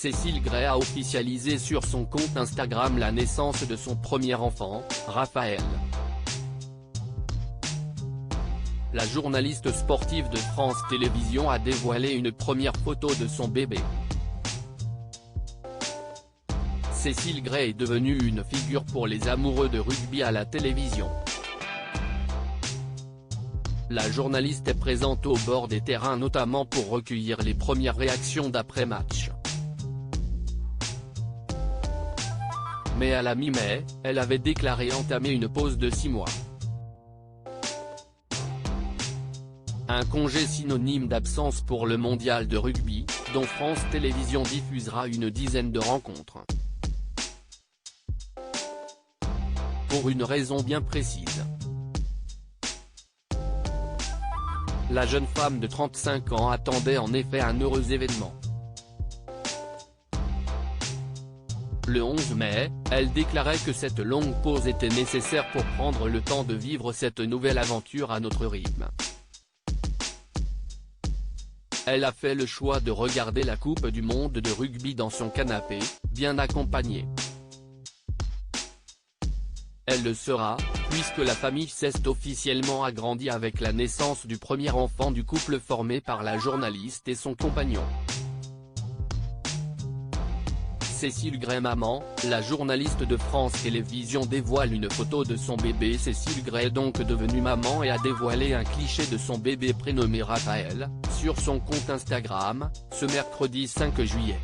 Cécile Gray a officialisé sur son compte Instagram la naissance de son premier enfant, Raphaël. La journaliste sportive de France Télévisions a dévoilé une première photo de son bébé. Cécile Gray est devenue une figure pour les amoureux de rugby à la télévision. La journaliste est présente au bord des terrains notamment pour recueillir les premières réactions d'après-match. Mais à la mi-mai, elle avait déclaré entamer une pause de 6 mois. Un congé synonyme d'absence pour le mondial de rugby, dont France Télévisions diffusera une dizaine de rencontres. Pour une raison bien précise. La jeune femme de 35 ans attendait en effet un heureux événement. Le 11 mai, elle déclarait que cette longue pause était nécessaire pour prendre le temps de vivre cette nouvelle aventure à notre rythme. Elle a fait le choix de regarder la Coupe du monde de rugby dans son canapé, bien accompagnée. Elle le sera, puisque la famille s'est officiellement agrandie avec la naissance du premier enfant du couple formé par la journaliste et son compagnon. Cécile Gray maman, la journaliste de France Télévisions dévoile une photo de son bébé. Cécile Gray est donc devenue maman et a dévoilé un cliché de son bébé prénommé Raphaël, sur son compte Instagram, ce mercredi 5 juillet.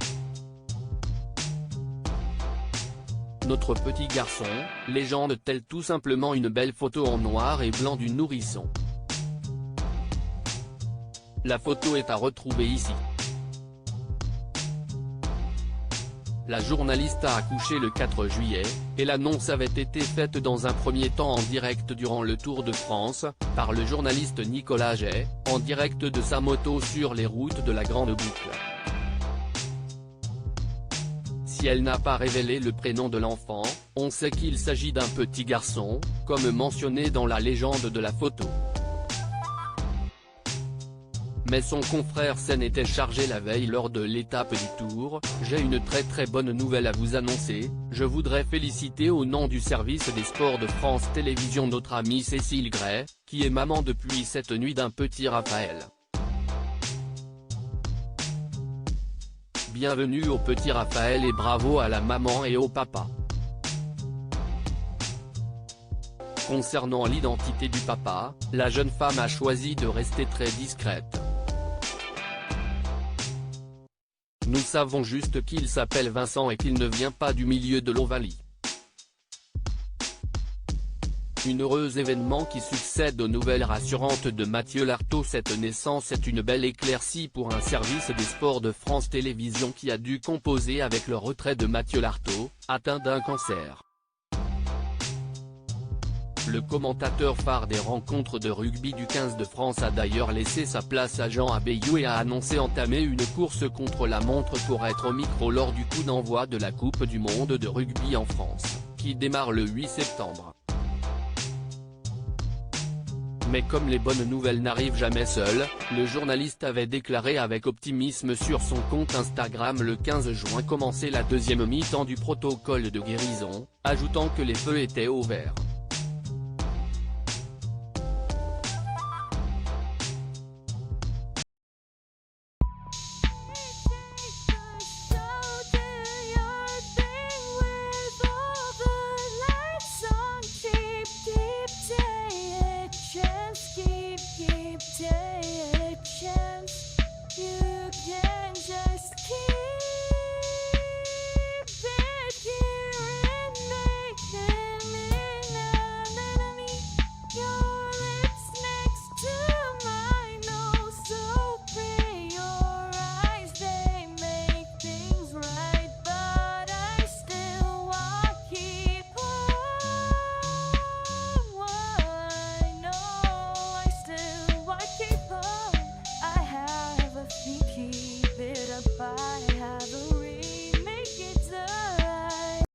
Notre petit garçon, légende telle tout simplement une belle photo en noir et blanc du nourrisson. La photo est à retrouver ici. La journaliste a accouché le 4 juillet, et l'annonce avait été faite dans un premier temps en direct durant le Tour de France, par le journaliste Nicolas Jay, en direct de sa moto sur les routes de la Grande Boucle. Si elle n'a pas révélé le prénom de l'enfant, on sait qu'il s'agit d'un petit garçon, comme mentionné dans la légende de la photo. Mais son confrère Sen était chargé la veille lors de l'étape du Tour. J'ai une très bonne nouvelle à vous annoncer, je voudrais féliciter au nom du service des sports de France Télévisions notre amie Cécile Gray, qui est maman depuis cette nuit d'un petit Raphaël. Bienvenue au petit Raphaël et bravo à la maman et au papa. Concernant l'identité du papa, la jeune femme a choisi de rester très discrète. Nous savons juste qu'il s'appelle Vincent et qu'il ne vient pas du milieu de l'Ovalie. Un heureux événement qui succède aux nouvelles rassurantes de Mathieu Lartaud. Cette naissance est une belle éclaircie pour un service des sports de France Télévisions qui a dû composer avec le retrait de Mathieu Lartaud, atteint d'un cancer. Le commentateur phare des rencontres de rugby du 15 de France a d'ailleurs laissé sa place à Jean Abeyou et a annoncé entamer une course contre la montre pour être au micro lors du coup d'envoi de la Coupe du monde de rugby en France, qui démarre le 8 septembre. Mais comme les bonnes nouvelles n'arrivent jamais seules, le journaliste avait déclaré avec optimisme sur son compte Instagram le 15 juin commencer la deuxième mi-temps du protocole de guérison, ajoutant que les feux étaient au vert.